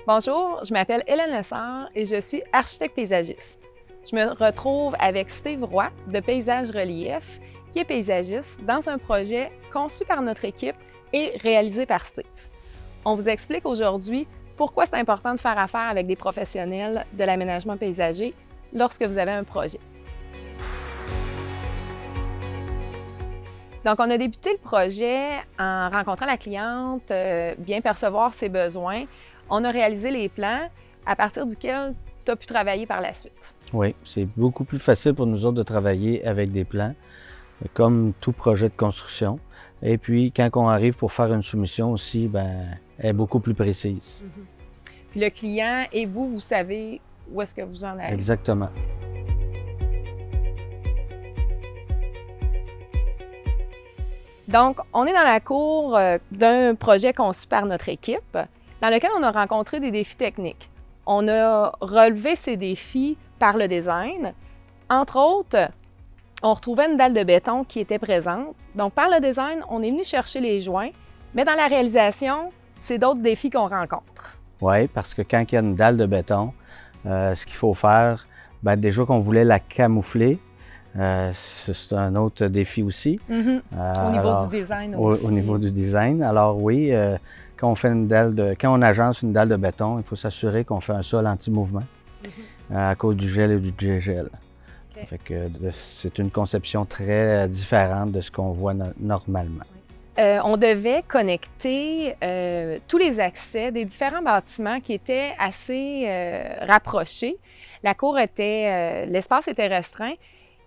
Bonjour, je m'appelle Hélène Lessard et je suis architecte paysagiste. Je me retrouve avec Steve Roy de Paysage Relief, qui est paysagiste dans un projet conçu par notre équipe et réalisé par Steve. On vous explique aujourd'hui pourquoi c'est important de faire affaire avec des professionnels de l'aménagement paysager lorsque vous avez un projet. Donc, on a débuté le projet en rencontrant la cliente, bien percevoir ses besoins. On a réalisé les plans à partir duquel tu as pu travailler par la suite. Oui, c'est beaucoup plus facile pour nous autres de travailler avec des plans, comme tout projet de construction. Et puis, quand on arrive pour faire une soumission aussi, elle est beaucoup plus précise. Puis le client et vous savez où est-ce que vous en allez. Exactement. Donc, on est dans la cour d'un projet conçu par notre équipe, dans lequel on a rencontré des défis techniques. On a relevé ces défis par le design. Entre autres, on retrouvait une dalle de béton qui était présente. Donc, par le design, on est venu chercher les joints, mais dans la réalisation, c'est d'autres défis qu'on rencontre. Oui, parce que quand il y a une dalle de béton, ce qu'il faut faire, déjà qu'on voulait la camoufler, c'est un autre défi aussi. Au niveau du design aussi. Au niveau du design. Alors oui, quand on fait quand on agence une dalle de béton, il faut s'assurer qu'on fait un sol anti-mouvement à cause du gel et du dégel. Okay. Fait que c'est une conception très différente de ce qu'on voit normalement. On devait connecter tous les accès des différents bâtiments qui étaient assez rapprochés. La cour l'espace était restreint.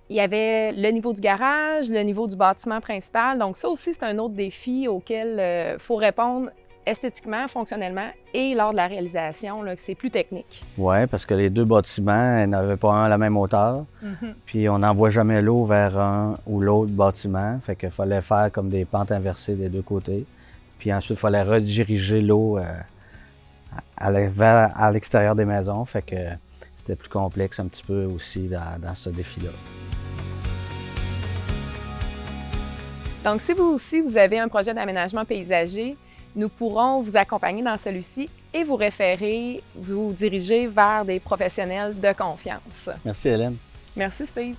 Il y avait le niveau du garage, le niveau du bâtiment principal. Donc ça aussi, c'est un autre défi auquel il faut répondre esthétiquement, fonctionnellement et lors de la réalisation, là, que c'est plus technique. Oui, parce que les deux bâtiments n'avaient pas à la même hauteur. Puis on n'envoie jamais l'eau vers un ou l'autre bâtiment. Fait qu'il fallait faire comme des pentes inversées des deux côtés. Puis ensuite, il fallait rediriger l'eau à l'extérieur des maisons. Fait que c'était plus complexe un petit peu aussi dans ce défi-là. Donc, si vous aussi, vous avez un projet d'aménagement paysager, nous pourrons vous accompagner dans celui-ci et vous référer, vous diriger vers des professionnels de confiance. Merci Hélène. Merci Steve.